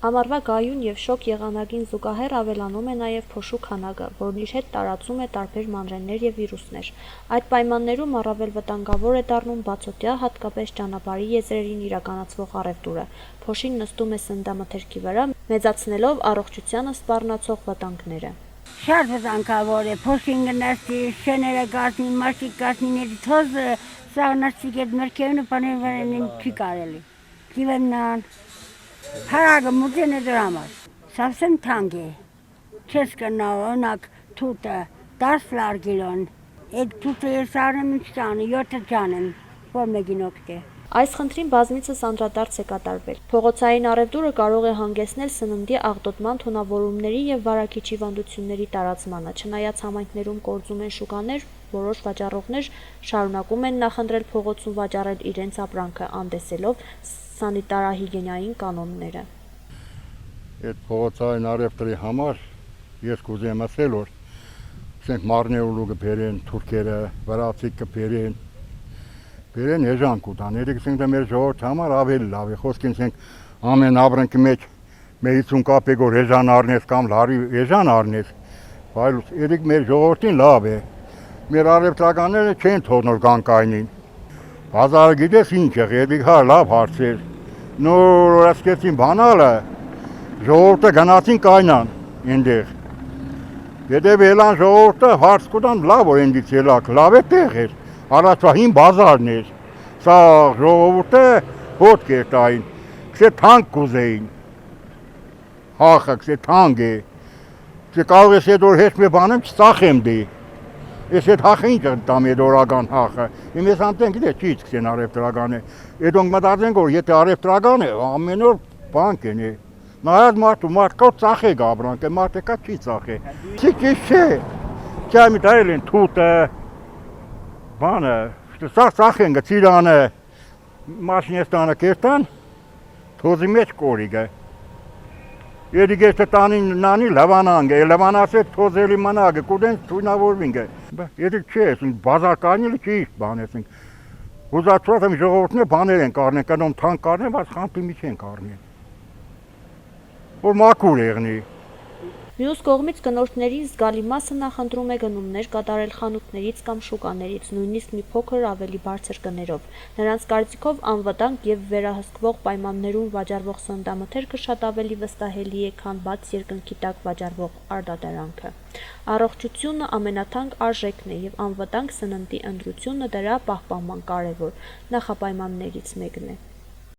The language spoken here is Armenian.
Ամառվա գայուն և շոգ եղանակին զուգահեռ ավելանում է նաև փոշու քանակը, որն իր հետ տարածում է տարբեր մանրէներ և վիրուսներ։ Այդ պայմաններում առավել վտանգավոր է դառնում բացօթյա, հատկապես ճանապարհի եզրերին իրականացվող առևտուրը։ Փոշին նստում է սննդամթերքի վրա, մեծացնելով առողջությանը սպառնացող վտանգները։ Շատ վտանգավոր է, փոշին կնստի, շեները կազմի, մարդիկ կազմի, թոզը, սա նստի այդ մրգերն ու բաներն չի կարելի։ Կիվեննան, հարագը մուտենը դրամար, սավսեմ թանկ է, չես կնա օրինակ թութը 10 լար կիլոն, այդ թութը ես արեմ ինչ ճանը, 7 ճանեմ, որ մեկին օգտե։ Այս խնդրին բազմիցս անդրադարձ է կատարվել։ Փողոցային առևտուրը կարող է հանգեցնել սննդի աղտոտման, թունավորումների և վարակիչ հիվանդությունների տարածմանը։ Չնայած համայնքներում կորձում են շուկաներ, որոշ վաճառողներ շարունակում են նախընտրել փողոցում վաճառել իրենց ապրանքը, անտեսելով սանիտարահիգիենային կանոնները։ Այդ փողոցային առևտրի համար ես կուզեմ ասել, որ ասենք մարնեուլու կբերեն, թուրքերը, վրացիք կբերեն, բերեն էժան կուտան, երեք մեր ժողովրդի համար ավելի լավ է, խոսքին ասենք ամեն ապրանքի մեջ 50 կապեգոր էժան առնես կամ լարի էժան առնես, բայց երեք մեր ժողովրդին լավ է, մեր առևտրականները չեն թողնոր կան կայնին, բազարը գիտես ինչ է, երեք հա լավ հարցեր, նոր ասկեցին բանալը, ժողովրդը գնացին կայնան ենդեղ, եթե վելան ժողովրդը հարց կուտան լավ որ ենդից ելակ, լավ է տեղ էր, առաջվա հին բազարն էր, սա ժողովուրդը հոտք էր տային, կսե թանկ կուզեին, հախը կսե թանկ է, կսե կարող ես ետ որ հեչ մե բանեմ չծախեմ դի, ես ետ հախը ինչ տամ ետ օրական հախը, իմ ես անտենք դե չից կսեն արևտրական է, ետոնք մտածենք որ եթե արևտրական է, ամեն որ բանք են է, նայած մարդկա ծախե գաբրանք է, մարդեկա չի ծախե, չիչ չէ, չայ մի տարել են թութը, բանը, սա ծախեն գծիրանը, մաշինեստանը կերտան, թոզի մեջ կորիգը, երիգ ես տանին նանի լավանանգ է, լավանասետ թոզելի մանագը, կուդեն թույնավորվինգ է, երիգ չէ, բազար կարնիլի չի իշտ բան եսինք, հուզացված եմ ժողովրդն է բաներ են կարնեն, կնում թանք կարնեն, բայց խամպի միչ են կարնեն, որ մակուր եղնի։ Մյուս կողմից կնորդներին զգալի մասը նախընտրում է գնումներ կատարել խանութներից կամ շուկաներից, նույնիսկ մի փոքր ավելի բարձր գներով։ Նրանց կարծիքով անվտանգ և վերահսկվող պայմաններում վաճառվող սննդամթերքը շատ ավելի վստահելի է, քան բաց երկնքի տակ վաճառվող արտադրանքը։ Առողջությունը ամենաթանկ արժեքն է և անվտանգ սննդի ընտրությունը դրա պահպանման կարևոր նախապայմաններից մեկն է։